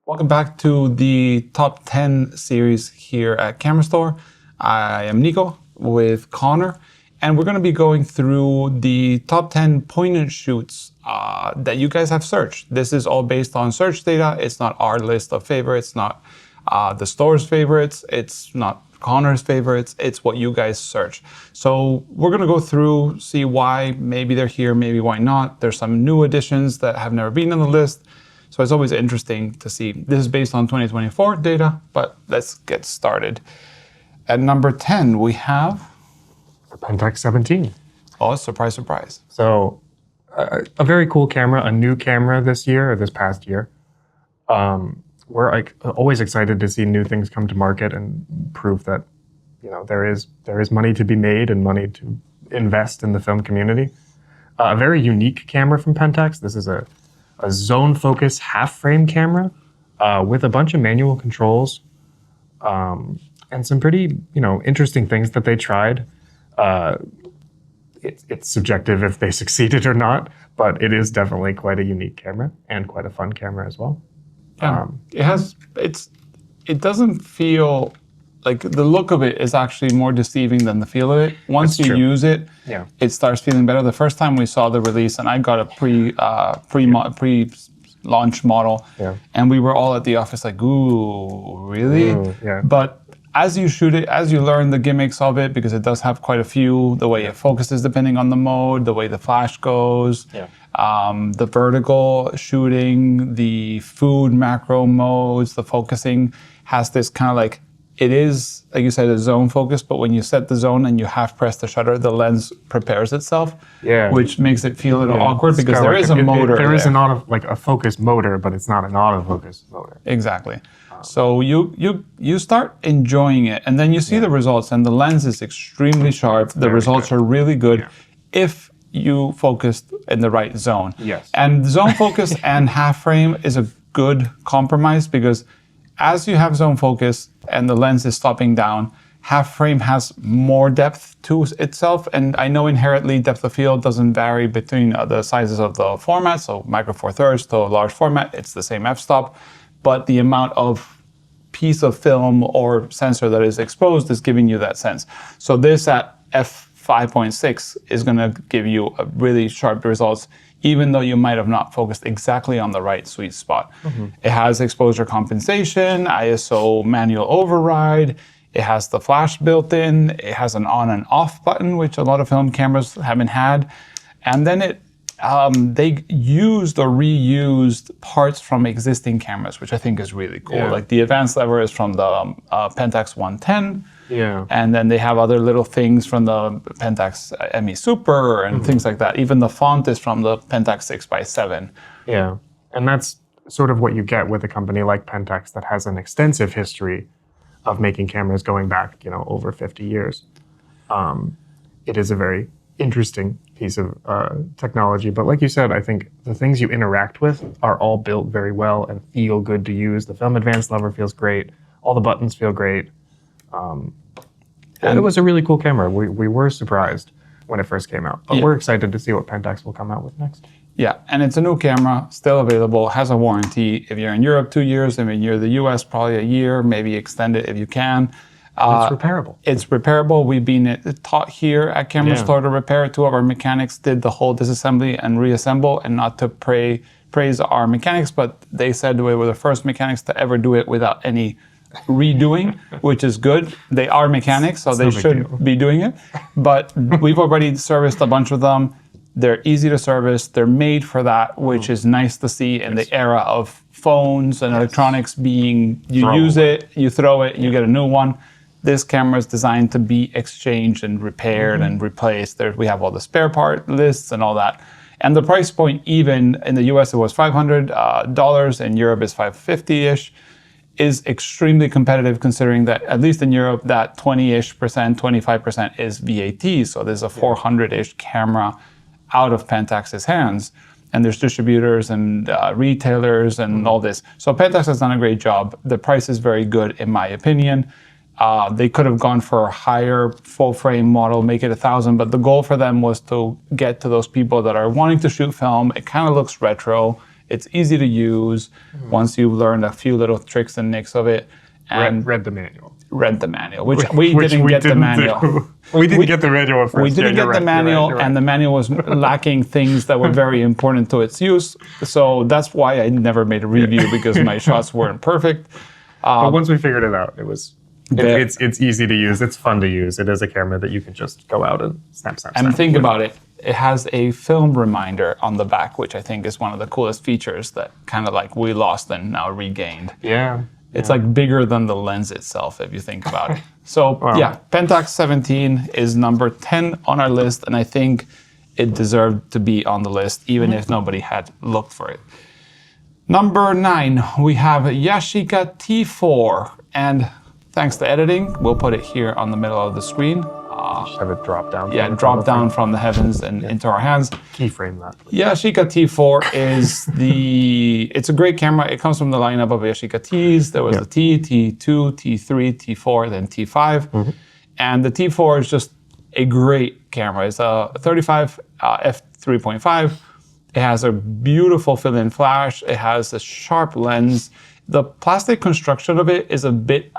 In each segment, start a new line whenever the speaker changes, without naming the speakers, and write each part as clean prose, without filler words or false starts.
Welcome back to the top 10 series here at Kamerastore. I am Nico with Connor, and we're going to be going through the top 10 point-and-shoots that you guys have searched. This is all based on search data. It's not our list of favorites, not the store's favorites, it's not Connor's favorites, it's what you guys search. So we're going to go through, see why maybe they're here, maybe why not. There's some new additions that have never been on the list. So it's always interesting to see. This is based on 2024 data, but let's get started. At number 10, we have
the Pentax 17.
Oh, surprise, surprise.
So a very cool camera, a new camera this year, or this past year. We're always excited to see new things come to market and prove that there is money to be made and money to invest in the film community. A very unique camera from Pentax. This is a zone focus half frame camera with a bunch of manual controls and some pretty interesting things that they tried. It's subjective if they succeeded or not, but it is definitely quite a unique camera and quite a fun camera as well.
Yeah, it doesn't feel like the look of it is actually more deceiving than the feel of it. Once you use it, it starts feeling better. The first time we saw the release, and I got a pre-launch model, and we were all at the office like, ooh, really? Ooh, yeah. But as you shoot it, as you learn the gimmicks of it, because it does have quite a few, the way it focuses depending on the mode, the way the flash goes, the vertical shooting, the food macro modes, the focusing has this kind of like, it is, like you said, a zone focus, but when you set the zone and you half press the shutter, the lens prepares itself, which makes it feel a little awkward because there is a motor.
There is a focus motor, but it's not an autofocus motor.
Exactly. So you start enjoying it, and then you see the results, and the lens is extremely sharp. The results are really good if you focused in the right zone.
Yes.
And zone focus and half frame is a good compromise because as you have zone focus and the lens is stopping down, half frame has more depth to itself. And I know inherently depth of field doesn't vary between the sizes of the format. So micro four thirds to a large format, it's the same f-stop, but the amount of piece of film or sensor that is exposed is giving you that sense. So this at f5.6 is gonna give you a really sharp results, even though you might have not focused exactly on the right sweet spot. It has exposure compensation, ISO manual override, it has the flash built in, it has an on and off button, which a lot of film cameras haven't had. And then they used or reused parts from existing cameras, which I think is really cool. Like the advanced lever is from the Pentax 110. And then they have other little things from the Pentax ME Super and things like that. Even the font is from the Pentax 6x7.
Yeah, and that's sort of what you get with a company like Pentax that has an extensive history of making cameras going back, over 50 years. It is a very interesting piece of technology, but like you said, I think the things you interact with are all built very well and feel good to use. The film advanced lever feels great. All the buttons feel great. And it was a really cool camera. We were surprised when it first came out, but we're excited to see what Pentax will come out with next.
Yeah, and it's a new camera, still available, has a warranty. If you're in Europe, 2 years. If you're in the US, probably a year, maybe extend it if you can.
It's repairable.
It's repairable. We've been taught here at Kamerastore to repair it. 2 of our mechanics did the whole disassembly and reassemble, and not to praise our mechanics, but they said we were the first mechanics to ever do it without any redoing, which is good. They are mechanics, so they should be doing it. But we've already serviced a bunch of them. They're easy to service. They're made for that, which is nice to see in the era of phones and electronics being, you use it, you throw it, you get a new one. This camera is designed to be exchanged and repaired and replaced. We have all the spare part lists and all that. And the price point, even in the US, it was $500. In Europe, is $550-ish. Is extremely competitive considering that, at least in Europe, that 20-ish%, 25% is VAT. So there's a 400-ish camera out of Pentax's hands. And there's distributors and retailers and all this. So Pentax has done a great job. The price is very good, in my opinion. They could have gone for a higher full frame model, make it 1,000, but the goal for them was to get to those people that are wanting to shoot film. It kind of looks retro. It's easy to use once you've learned a few little tricks and nicks of it. And
read the manual.
Read the manual, which we didn't get the manual.
We didn't get the manual first.
We didn't get the manual, and the manual was lacking things that were very important to its use. So that's why I never made a review, because my shots weren't perfect.
But once we figured it out, it's easy to use. It's fun to use. It is a camera that you can just go out and snap.
And think about it. It has a film reminder on the back, which I think is one of the coolest features that kind of like we lost and now regained.
Yeah.
It's like bigger than the lens itself, if you think about it. So yeah, Pentax 17 is number 10 on our list, and I think it deserved to be on the list, even if nobody had looked for it. Number 9, we have Yashica T4, and thanks to editing, we'll put it here on the middle of the screen.
Just have it drop down.
Yeah, drop down from the heavens and into our hands.
Keyframe that.
Yashica T4 is it's a great camera. It comes from the lineup of Yashica Ts. There was the T, T2, T3, T4, then T5. And the T4 is just a great camera. It's a 35 f3.5. It has a beautiful fill-in flash. It has a sharp lens. The plastic construction of it is a bit,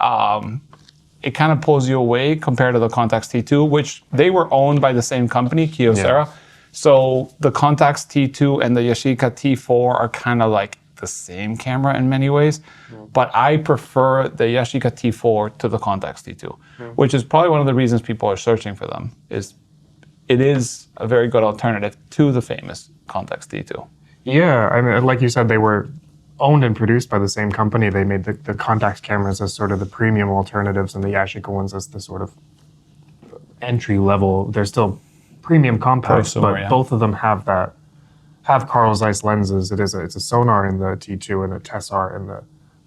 it kind of pulls you away compared to the Contax T2, which they were owned by the same company, Kyocera. So the Contax T2 and the Yashica T4 are kind of like the same camera in many ways, but I prefer the Yashica T4 to the Contax T2, which is probably one of the reasons people are searching for them. It is a very good alternative to the famous Contax T2.
Yeah, I mean, like you said, they were owned and produced by the same company. They made the Contax cameras as sort of the premium alternatives and the Yashica ones as the sort of entry level. They're still premium compacts, but both of them have Carl Zeiss lenses. It's a sonar in the T2 and a Tessar in the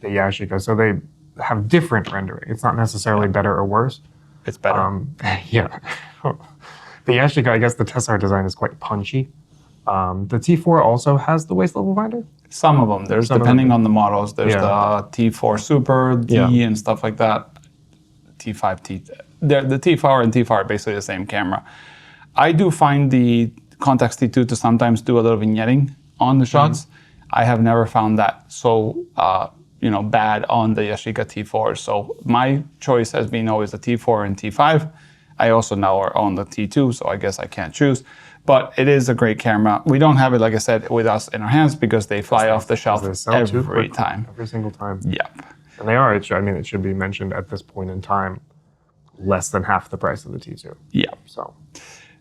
Yashica. So they have different rendering. It's not necessarily better or worse.
It's better.
Yeah. The Yashica, I guess the Tessar design is quite punchy. The T4 also has the waist level finder?
Some of them. There's, depending on the models, there's the T4 Super, D, and stuff like that. T5, the T4 and T5 are basically the same camera. I do find the Contax T2 to sometimes do a little vignetting on the shots. I have never found that so bad on the Yashica T4. So my choice has been always the T4 and T5. I also now own the T2, so I guess I can't choose. But it is a great camera. We don't have it, like I said, with us in our hands because they fly off the shelf every time.
Every single time.
Yep.
And they are, it should be mentioned at this point in time, less than half the price of the T2.
Yeah.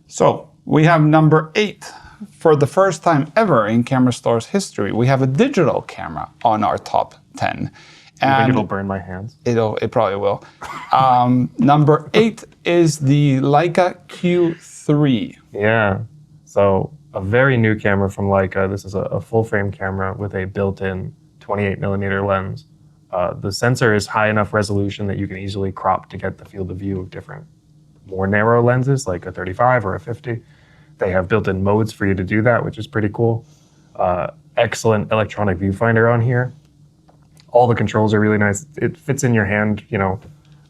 So
we have number 8. For the first time ever in Kamerastore's history, we have a digital camera on our top 10.
I think it'll burn my hands.
It probably will. Number 8 is the Leica Q3.
Yeah. So a very new camera from Leica. This is a full frame camera with a built-in 28mm lens. The sensor is high enough resolution that you can easily crop to get the field of view of different, more narrow lenses like a 35 or a 50. They have built-in modes for you to do that, which is pretty cool. Excellent electronic viewfinder on here. All the controls are really nice. It fits in your hand,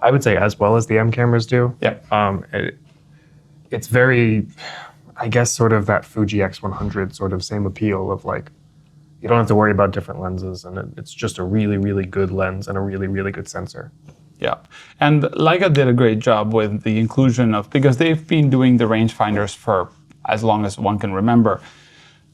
I would say as well as the M cameras do.
Yeah.
It's very, I guess, sort of that Fuji X100 sort of same appeal of like, you don't have to worry about different lenses, and it's just a really, really good lens and a really, really good sensor.
Yeah, and Leica did a great job with the inclusion of, because they've been doing the rangefinders for as long as one can remember,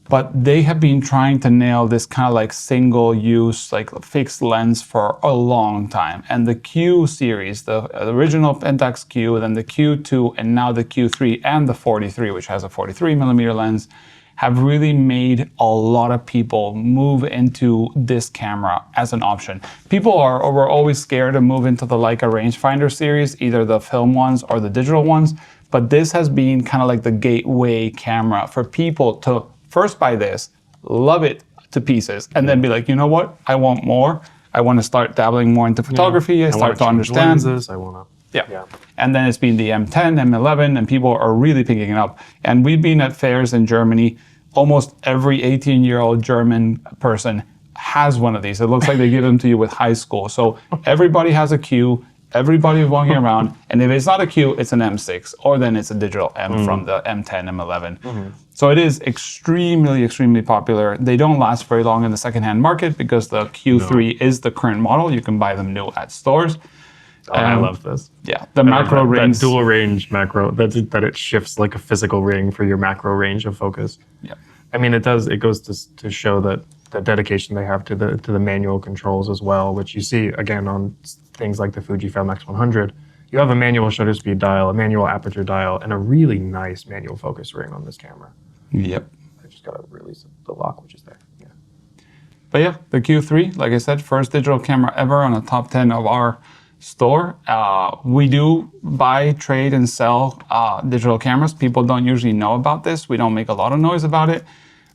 but they have been trying to nail this kind of like single use, like fixed lens for a long time. And the Q series, the original Pentax Q, then the Q2, and now the Q3 and the 43, which has a 43mm lens, have really made a lot of people move into this camera as an option. People were always scared to move into the Leica rangefinder series, either the film ones or the digital ones, but this has been kind of like the gateway camera for people to first buy this, love it to pieces, and then be like, you know what? I want more. I want to start dabbling more into photography. I start to understand.
Lenses. I want to.
Yeah. And then it's been the M10, M11, and people are really picking it up. And we've been at fairs in Germany. Almost every 18-year-old German person has one of these. It looks like they give them to you with high school. So everybody has a Q. Everybody is walking around, and if it's not a Q, it's an M6, or then it's a digital M from the M10, M11. So it is extremely, extremely popular. They don't last very long in the secondhand market because the Q3 is the current model. You can buy them new at stores.
Oh, I love this.
Yeah, the macro rings.
That dual range macro, that it shifts like a physical ring for your macro range of focus.
Yeah.
I mean, it goes to show that the dedication they have to the manual controls as well, which you see again on things like the Fujifilm X100. You have a manual shutter speed dial, a manual aperture dial, and a really nice manual focus ring on this camera.
Yep.
I just gotta release the lock, which is there. Yeah.
But yeah, the Q3, like I said, first digital camera ever on the top 10 of our store. We do buy, trade, and sell digital cameras. People don't usually know about this. We don't make a lot of noise about it.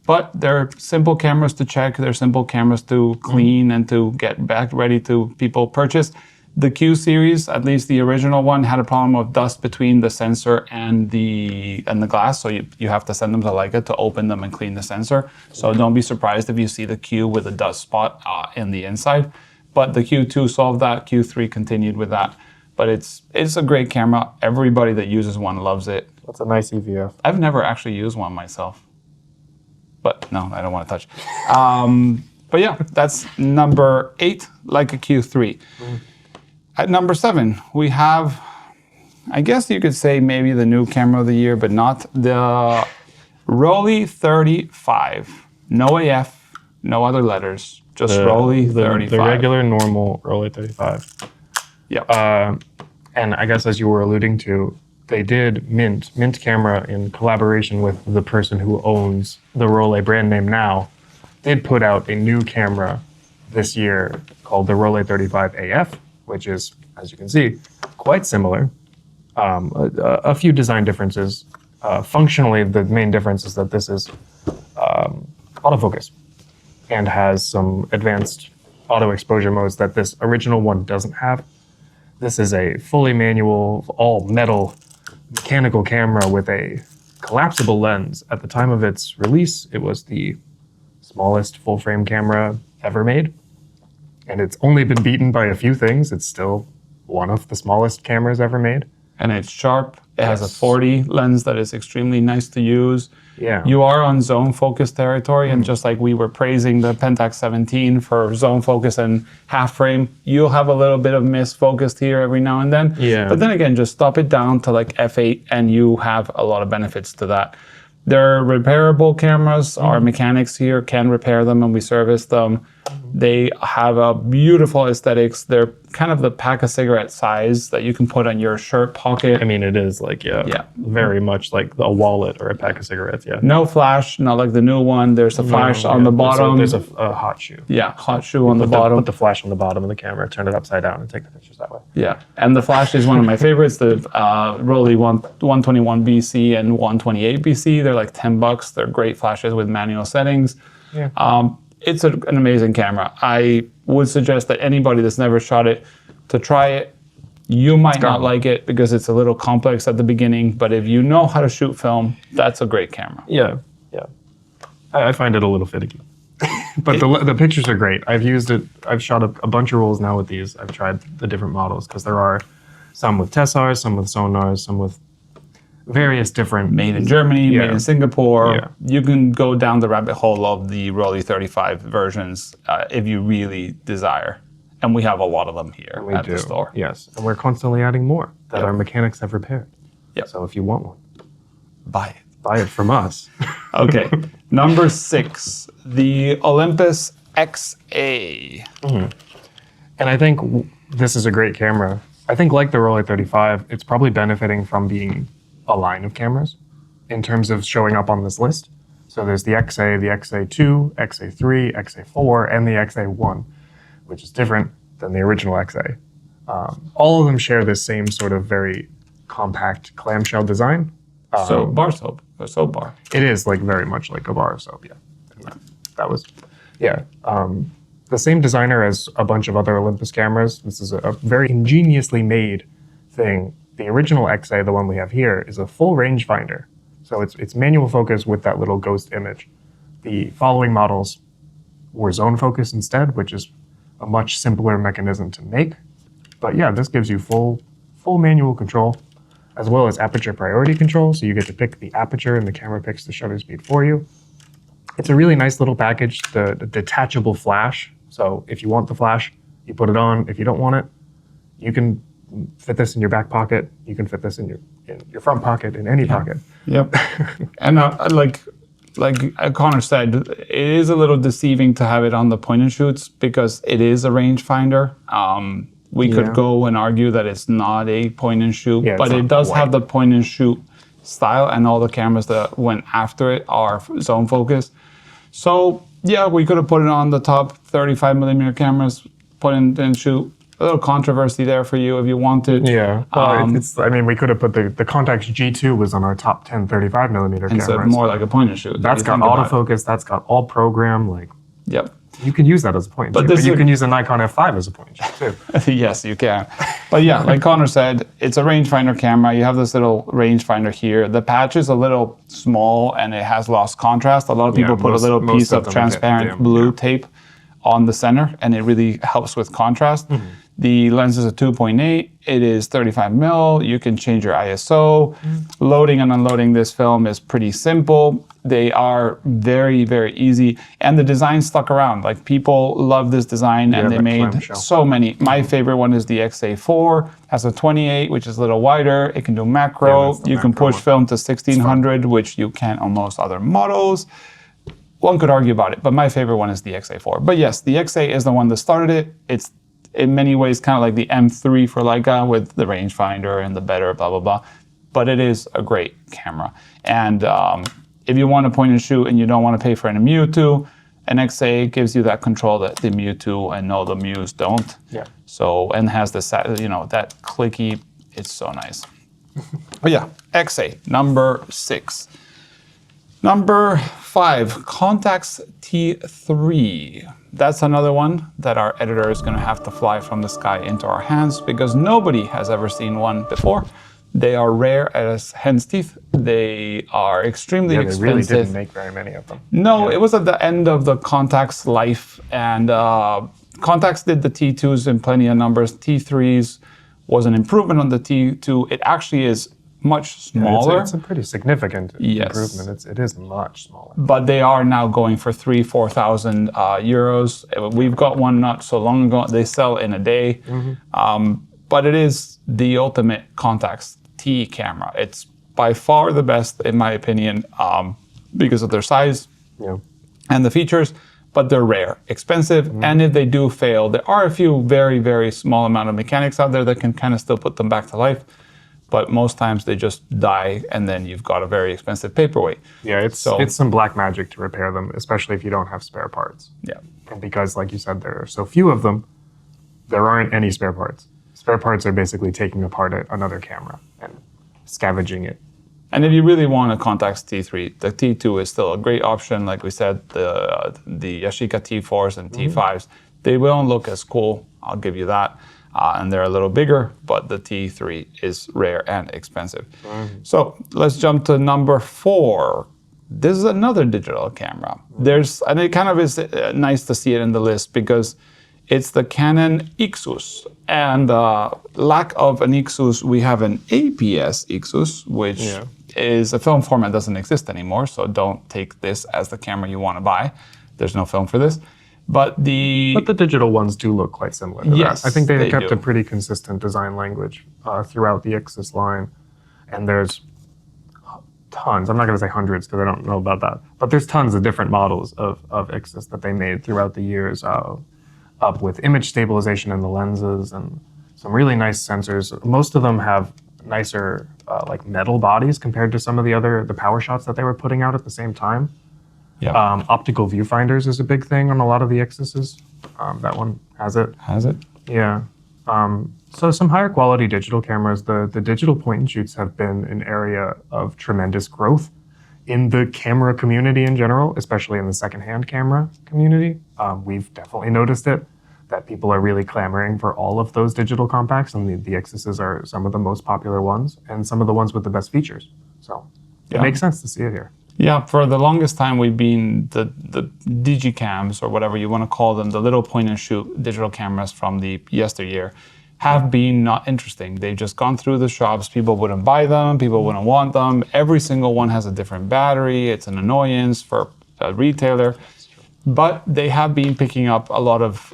But they're simple cameras to check. They're simple cameras to clean and to get back ready to people purchase. The Q series, at least the original one, had a problem with dust between the sensor and the glass. So you have to send them to Leica to open them and clean the sensor. So don't be surprised if you see the Q with a dust spot in the inside. But the Q2 solved that. Q3 continued with that. But it's a great camera. Everybody that uses one loves it.
That's a nice EVF.
I've never actually used one myself. But no, I don't want to touch. But yeah, that's number 8, Leica Q3. At number 7, we have, I guess you could say maybe the new camera of the year, but not the Rollei 35. No AF, no other letters, just Rollei 35.
The regular, normal Rollei 35.
Yeah.
And I guess as you were alluding to, they did Mint Camera in collaboration with the person who owns the Rollei brand name now, did put out a new camera this year called the Rollei 35 AF, which is, as you can see, quite similar. A few design differences. Functionally, the main difference is that this is autofocus and has some advanced auto exposure modes that this original one doesn't have. This is a fully manual, all metal, mechanical camera with a collapsible lens. At the time of its release, it was the smallest full-frame camera ever made. And it's only been beaten by a few things. It's still one of the smallest cameras ever made.
And it's sharp. It has a 40 lens that is extremely nice to use.
Yeah.
You are on zone focus territory, and just like we were praising the Pentax 17 for zone focus and half frame, you'll have a little bit of misfocused here every now and then.
Yeah.
But then again, just stop it down to like f8 and you have a lot of benefits to that. They're repairable cameras. Our mechanics here can repair them and we service them. They have a beautiful aesthetics. They're kind of the pack a cigarette size that you can put on your shirt pocket.
I mean, it is like, very much like a wallet or a pack of cigarettes, yeah.
No flash, not like the new one. There's a flash on the bottom.
There's a hot shoe.
Yeah, hot shoe on the bottom.
Put the flash on the bottom of the camera, turn it upside down, and take the pictures that way.
Yeah, and the flash is one of my favorites. The Rollei 121 BC and 128 BC. They're like $10. They're great flashes with manual settings.
Yeah.
It's an amazing camera. I would suggest that anybody that's never shot it to try it. You might not like it because it's a little complex at the beginning, but if you know how to shoot film, that's a great camera.
Yeah. I find it a little finicky. But the pictures are great. I've used it. I've shot a bunch of rolls now with these. I've tried the different models because there are some with Tessars, some with sonars, some with various different...
Made in Germany, made in Singapore.
Yeah.
You can go down the rabbit hole of the Rollei 35 versions if you really desire. And we have a lot of them here at the store.
Yes, and we're constantly adding more that our mechanics have repaired.
Yep.
So if you want one,
buy
it from us.
Okay, number 6, the Olympus XA.
And I think this is a great camera. I think like the Rollei 35, it's probably benefiting from being a line of cameras in terms of showing up on this list. So there's the XA, the XA2, XA3, XA4, and the XA1, which is different than the original XA. All of them share this same sort of very compact clamshell design.
So bar soap, or soap bar.
It is like very much like a bar of soap, yeah. And that was, the same designer as a bunch of other Olympus cameras. This is a very ingeniously made thing. The original XA, the one we have here, is a full rangefinder. So it's manual focus with that little ghost image. The following models were zone focus instead, which is a much simpler mechanism to make, But yeah, this gives you full manual control, as well as aperture priority control. So you get to pick the aperture and the camera picks the shutter speed for you. It's a really nice little package, the detachable flash. So if you want the flash, you put it on. If you don't want it, you can fit this in your back pocket. You can fit this in your front pocket, in any pocket.
Yep. And like Connor said, it is a little deceiving to have it on the point and shoots because it is a rangefinder. We could go and argue that it's not a point and shoot, but it does have the point and shoot style, and all the cameras that went after it are zone focus. So yeah, we could have put it on the top 35 millimeter cameras, put in and shoot. A little controversy there for you if you wanted.
Yeah, I mean, we could have put the Contax G2 was on our top 10 35 millimeter cameras.
So more like a point and shoot.
That's got autofocus. That's got all program. Like,
yep.
You can use that as a point and shoot, but you can use a Nikon F5 as a point and shoot too.
Yes, you can. But yeah, like Connor said, it's a rangefinder camera. You have this little rangefinder here. The patch is a little small and it has lost contrast. A lot of people put a little piece of transparent blue tape on the center, and it really helps with contrast. Mm-hmm. The lens is a 2.8. It is 35 mil. You can change your ISO. Mm-hmm. Loading and unloading this film is pretty simple. They are very, very easy. And the design stuck around. Like, people love this design, and they made so many. My favorite one is the XA4. Has a 28, which is a little wider. It can do macro. You can push film to 1600, which you can't on most other models. One could argue about it, but my favorite one is the XA4. But yes, the XA is the one that started it. It's in many ways kind of like the M3 for Leica with the rangefinder and the better blah, blah, blah. But it is a great camera. And if you want to point and shoot and you don't want to pay for an Mewtwo, an XA gives you that control that the Mewtwo and no, the Mews don't. Yeah. So, and has this, that clicky, it's so nice. But yeah, XA, number 6. Number 5, Contax T3. That's another one that our editor is going to have to fly from the sky into our hands because nobody has ever seen one before. They are rare as hen's teeth. They are extremely expensive.
They really didn't make very many of them.
No, it was at the end of the Contax life, and Contax did the T2s in plenty of numbers. T3s was an improvement on the T2. It actually is much smaller.
It's a pretty significant improvement. It is much smaller.
But they are now going for 3,000-4,000 euros. We've got one not so long ago. They sell in a day. Mm-hmm. But it is the ultimate Contax T camera. It's by far the best, in my opinion, because of their size and the features. But they're rare, expensive, and if they do fail, there are a few very, very small amount of mechanics out there that can kind of still put them back to life. But most times they just die, and then you've got a very expensive paperweight.
Yeah, it's some black magic to repair them, especially if you don't have spare parts.
Yeah.
And because, like you said, there are so few of them, there aren't any spare parts. Spare parts are basically taking apart another camera and scavenging it.
And if you really want a Contax T3, the T2 is still a great option. Like we said, the Yashica T4s and T5s, they won't look as cool, I'll give you that. And they're a little bigger, but the T3 is rare and expensive. Mm-hmm. So let's jump to number 4. This is another digital camera. And it kind of is nice to see it in the list because it's the Canon Ixus. And lack of an Ixus, we have an APS Ixus, which is a film format that doesn't exist anymore. So don't take this as the camera you want to buy. There's no film for this. But the
digital ones do look quite similar to that. I think they kept a pretty consistent design language throughout the Ixus line. And there's tons, I'm not going to say hundreds because I don't know about that, but there's tons of different models of Ixus that they made throughout the years, up with image stabilization in the lenses and some really nice sensors. Most of them have nicer like metal bodies compared to some of the power shots that they were putting out at the same time. Yeah. Optical viewfinders is a big thing on a lot of the Ixuses. That one has it.
Has it?
Yeah. So some higher quality digital cameras. The digital point and shoots have been an area of tremendous growth in the camera community in general, especially in the secondhand camera community. We've definitely noticed it, that people are really clamoring for all of those digital compacts, and the Ixuses are some of the most popular ones and some of the ones with the best features. So it makes sense to see it here.
Yeah, for the longest time we've been the digicams, or whatever you want to call them, the little point and shoot digital cameras from the yesteryear. have been not interesting. They've just gone through the shops. People wouldn't buy them. People wouldn't want them. Every single one has a different battery. It's an annoyance for a retailer. But they have been picking up a lot of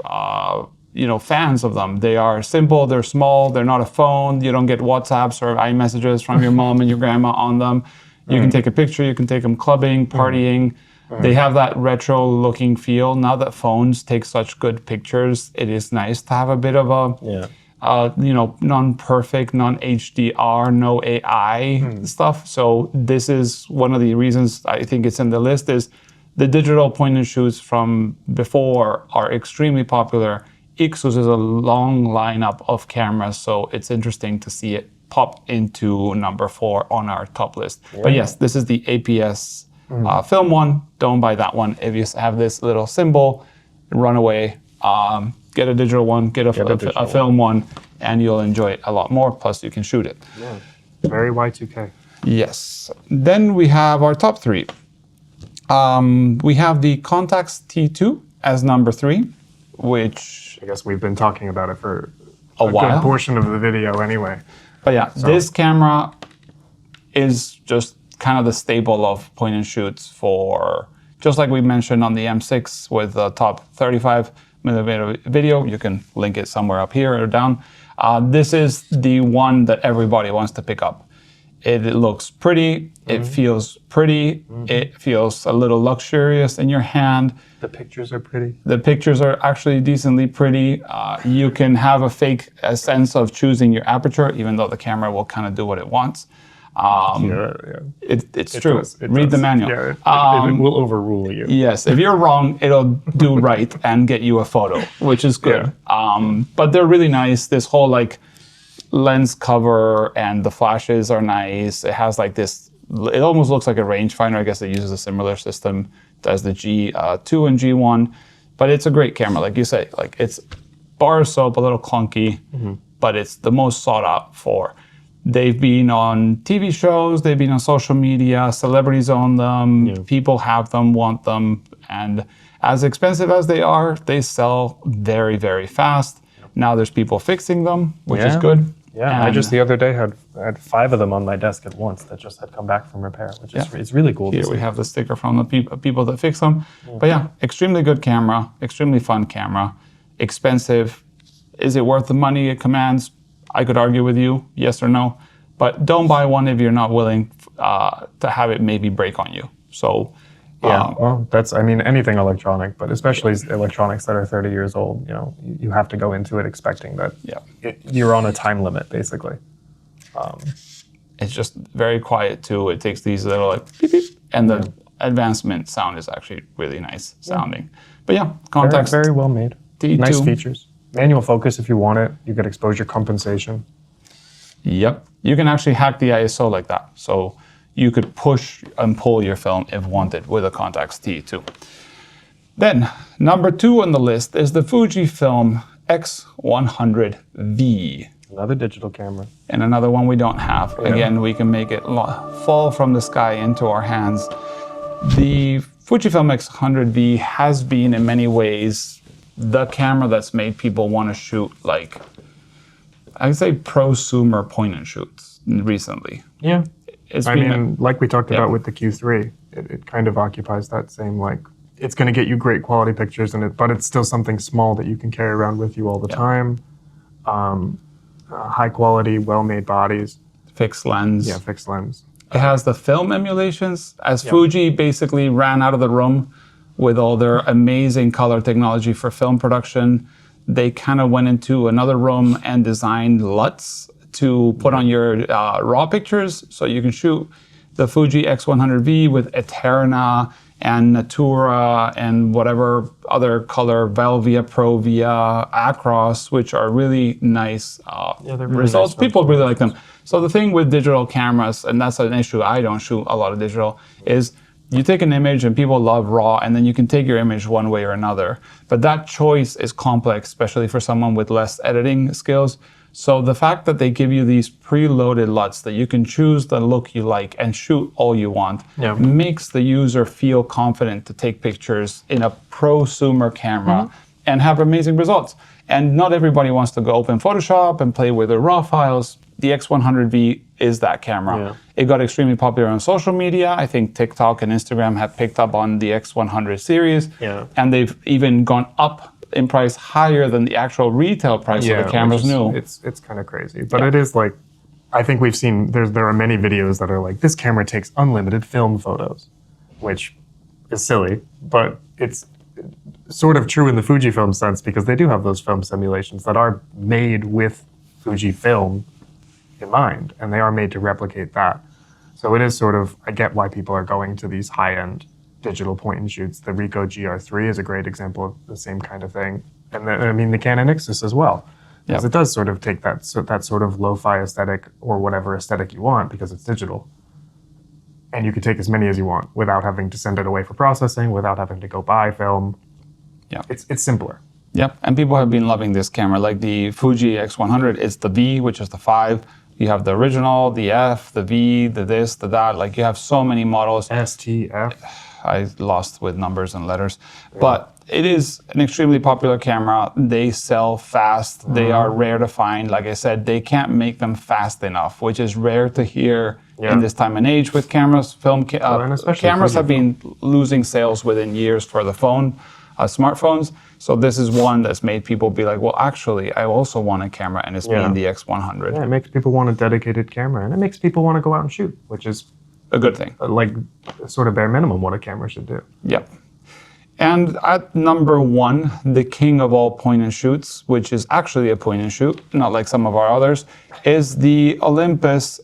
fans of them. They are simple. They're small. They're not a phone. You don't get WhatsApps or iMessages from your mom and your grandma on them. You can take a picture. You can take them clubbing, partying. They have that retro-looking feel. Now that phones take such good pictures, it is nice to have a bit of a, non-perfect, non-HDR, no AI stuff. So this is one of the reasons I think it's in the list is the digital point and shoots from before are extremely popular. Ixus is a long lineup of cameras, so it's interesting to see it pop into number 4 on our top list. Yeah. But yes, this is the APS film one. Don't buy that one. If you have this little symbol, run away. Get a digital one, get a film one, and you'll enjoy it a lot more. Plus, you can shoot it.
Yeah. Very Y2K.
Yes. Then we have our top 3. We have the Contax T2 as number 3, which
I guess we've been talking about it for
a while.
Good portion of the video anyway.
But yeah, this camera is just kind of the staple of point and shoots for, just like we mentioned on the M6 with the top 35 millimeter video. You can link it somewhere up here or down. This is the one that everybody wants to pick up. It looks pretty, it feels pretty, it feels a little luxurious in your hand.
The pictures are pretty.
The pictures are actually decently pretty. You can have a sense of choosing your aperture, even though the camera will kind of do what it wants. It's true. Read the manual.
Yeah, it will overrule you.
Yes, if you're wrong, it'll do right and get you a photo, which is good. Yeah. But they're really nice. This whole lens cover and the flashes are nice. It has this, it almost looks like a rangefinder. I guess it uses a similar system as the G2 and G1, but it's a great camera. Like you say, it's bar soap, a little clunky, but it's the most sought out for. They've been on TV shows, they've been on social media, celebrities own them, people have them, want them, and as expensive as they are, they sell very, very fast. Now there's people fixing them, which is good.
Yeah, and I just the other day had 5 of them on my desk at once that just had come back from repair, which is it's really cool.
Here we have the sticker from the people that fix them. But yeah, extremely good camera, extremely fun camera, expensive. Is it worth the money it commands? I could argue with you, yes or no. But don't buy one if you're not willing to have it maybe break on you. So
well, that's, anything electronic, but especially electronics that are 30 years old, you have to go into it expecting that you're on a time limit, basically.
It's just very quiet too. It takes these little beep, beep, and the advancement sound is actually really nice sounding. But yeah, Contax.
Very well made.
T2.
Nice features. Manual focus if you want it. You get exposure compensation.
Yep. You can actually hack the ISO like that. So you could push and pull your film if wanted with a Contax T2. Then, number 2 on the list is the Fujifilm X100V.
Another digital camera.
And another one we don't have. Yeah. Again, we can make it fall from the sky into our hands. The Fujifilm X100V has been, in many ways, the camera that's made people want to shoot, I'd say prosumer point and shoots recently.
Yeah. Like we talked about with the Q3, it kind of occupies that same, it's going to get you great quality pictures in it, but it's still something small that you can carry around with you all the time. High quality, well-made bodies.
Fixed lens.
Yeah, fixed lens.
It has the film emulations, as Fuji basically ran out of the room with all their amazing color technology for film production. They kind of went into another room and designed LUTs to put on your raw pictures, so you can shoot the Fuji X100V with Eterna and Natura and whatever other color, Velvia, Provia, Acros, which are really nice really results. Nice. People really like them. So the thing with digital cameras, and that's an issue, I don't shoot a lot of digital, is you take an image and people love raw, and then you can take your image one way or another. But that choice is complex, especially for someone with less editing skills. So the fact that they give you these preloaded LUTs that you can choose the look you like and shoot all you want makes the user feel confident to take pictures in a prosumer camera and have amazing results. And not everybody wants to go open Photoshop and play with their RAW files. The X100V is that camera.
Yeah.
It got extremely popular on social media. I think TikTok and Instagram have picked up on the X100 series.
Yeah.
And they've even gone up in price higher than the actual retail price of the cameras new.
It's kind of crazy. But it is like, I think we've seen, there are many videos that are like, this camera takes unlimited film photos, which is silly, but it's sort of true in the Fujifilm sense because they do have those film simulations that are made with Fujifilm in mind, and they are made to replicate that. So it is sort of, I get why people are going to these high-end digital point-and-shoots. The Ricoh GR3 is a great example of the same kind of thing. And the Canon Nixus as well. Because it does sort of take that sort of lo-fi aesthetic or whatever aesthetic you want because it's digital. And you can take as many as you want without having to send it away for processing, without having to go buy film.
Yeah.
It's simpler.
Yep, and people have been loving this camera. Like the Fuji X100, it's the V, which is the 5. You have the original, the F, the V, the this, the that. Like you have so many models.
STF.
I lost with numbers and letters. Yeah. But it is an extremely popular camera. They sell fast. They are rare to find. Like I said, they can't make them fast enough, which is rare to hear in this time and age with cameras. Cameras have been losing sales within years for the phone, smartphones. So this is one that's made people be like, well, actually, I also want a camera, and it's being the X100.
Yeah, it makes people want a dedicated camera, and it makes people want to go out and shoot, which is
a good thing.
Like sort of bare minimum what a camera should do.
Yep. And at number 1, the king of all point and shoots, which is actually a point and shoot, not like some of our others, is the Olympus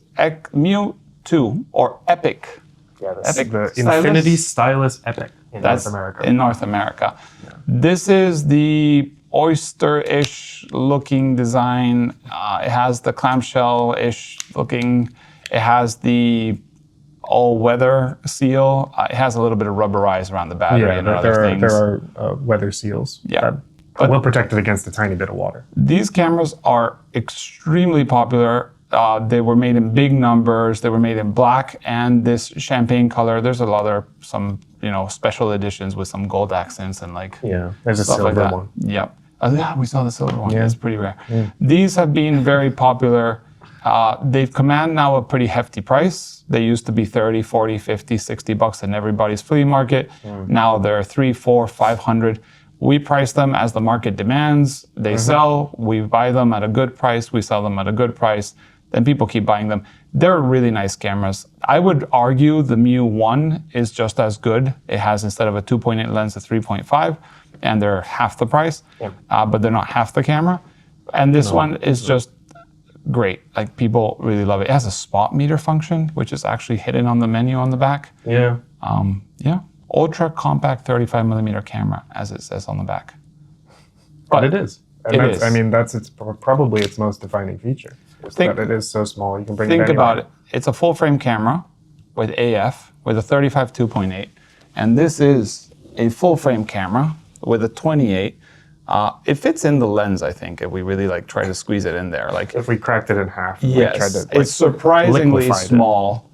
Mu 2 or Epic.
Yeah, the Infinity Stylus Epic in North America.
In North America. Yeah. This is the oyster-ish looking design. It has the clamshell-ish looking. It has the all-weather seal. It has a little bit of rubberized around the battery and other things.
There are weather seals that will protect it against a tiny bit of water.
These cameras are extremely popular. They were made in big numbers. They were made in black and this champagne color. There's a lot of some, special editions with some gold accents and
there's a silver one.
Yeah. We saw the silver one. Yeah. It's pretty rare. Yeah. These have been very popular. They've command now a pretty hefty price. They used to be 30, 40, 50, 60 bucks in everybody's flea market. Now they're 3, 4, 500. We price them as the market demands. They sell. We buy them at a good price. We sell them at a good price. Then people keep buying them. They're really nice cameras. I would argue the Mu 1 is just as good. It has, instead of a 2.8 lens, a 3.5, and they're half the price, but they're not half the camera. And this one is just great. Like, people really love it. It has a spot meter function, which is actually hidden on the menu on the back.
Yeah.
Ultra compact 35 millimeter camera, as it says on the back.
But it is. And that's probably its most defining feature. That it is so small, you can bring it anywhere.
Think about it. It's a full frame camera with AF with a 35 2.8, and this is a full frame camera with a 28. It fits in the lens, I think, if we really try to squeeze it in there.
If we cracked it in half.
Yes, it's surprisingly small.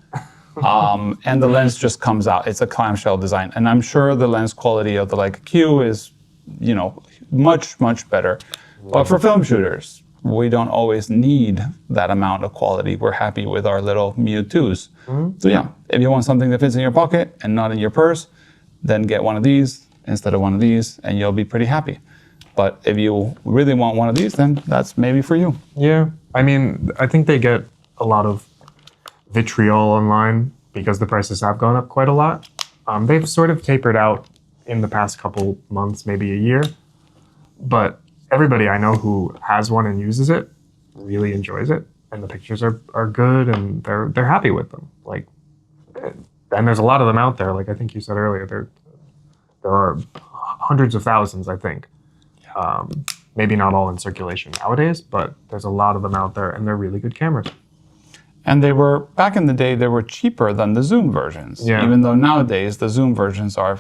And the lens just comes out. It's a clamshell design, and I'm sure the lens quality of the Leica Q is, much, much better. But for film shooters, we don't always need that amount of quality. We're happy with our little Mu 2s. So if you want something that fits in your pocket and not in your purse, then get one of these instead of one of these, and you'll be pretty happy. But if you really want one of these, then that's maybe for you.
Yeah, I think they get a lot of vitriol online because the prices have gone up quite a lot. They've sort of tapered out in the past couple months, maybe a year. But everybody I know who has one and uses it really enjoys it, and the pictures are good, and they're happy with them. And there's a lot of them out there. Like I think you said earlier, there are hundreds of thousands, I think. Maybe not all in circulation nowadays, but there's a lot of them out there, and they're really good cameras.
And they were, back in the day, they were cheaper than the zoom versions. Yeah. Even though nowadays the zoom versions are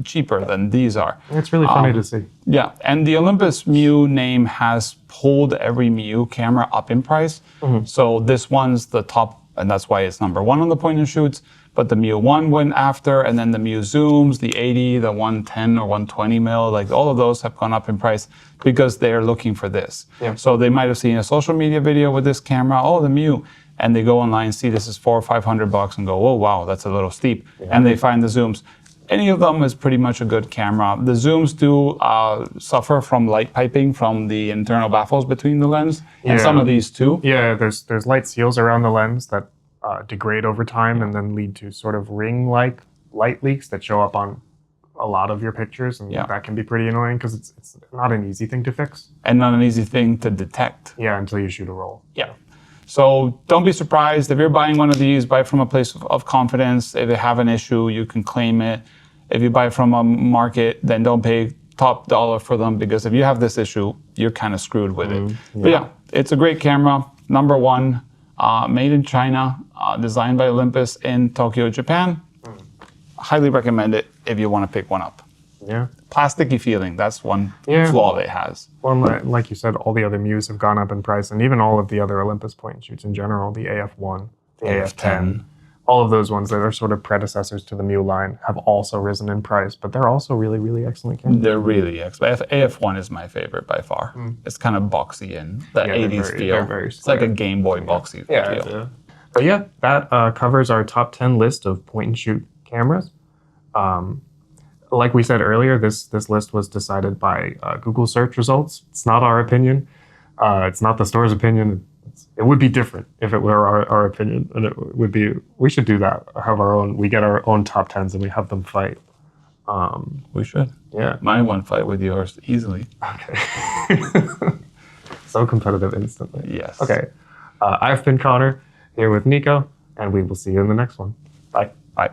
cheaper than these are.
It's really funny to see.
Yeah, and the Olympus Mu name has pulled every Mu camera up in price. So this one's the top, and that's why it's number 1 on the point and shoots. but the Mu 1 went after, and then the Mu Zooms, the 80, the 110 or 120 mil, like all of those have gone up in price because they're looking for this.
Yeah.
So they might have seen a social media video with this camera, oh, the Mu, and they go online, see this is $400 or $500 and go, oh, wow, that's a little steep. And they find the Zooms. Any of them is pretty much a good camera. The Zooms do suffer from light piping from the internal baffles between the lens, and some of these too.
Yeah, there's light seals around the lens that degrade over time and then lead to sort of ring-like light leaks that show up on a lot of your pictures, and that can be pretty annoying because it's not an easy thing to fix.
And not an easy thing to detect.
Yeah, until you shoot a roll.
Yeah. So don't be surprised if you're buying one of these, buy from a place of confidence. If they have an issue, you can claim it. If you buy from a market, then don't pay top dollar for them, because if you have this issue, you're kind of screwed with it. But yeah, it's a great camera. Number one, made in China, designed by Olympus in Tokyo, Japan. Highly recommend it if you want to pick one up.
Yeah.
Plasticky feeling, that's one flaw it has.
Well, like you said, all the other Muse have gone up in price, and even all of the other Olympus point and shoots in general, the AF1, the AF10, all of those ones that are sort of predecessors to the Mu line have also risen in price, but they're also really, really excellent cameras.
They're really excellent. AF1 is my favorite by far. It's kind of boxy and the 80s feel. It's like a Game Boy boxy feel.
But yeah, that covers our top 10 list of point and shoot cameras. Like we said earlier, this list was decided by Google search results. It's not our opinion. It's not the store's opinion. It would be different if it were our opinion, and it would be. We should do that. Have our own. We get our own top 10s and we have them fight.
We should.
Yeah.
Mine won't fight with yours easily.
Okay. So competitive instantly.
Yes.
Okay. I've been Connor, here with Nico, and we will see you in the next one. Bye.
Bye.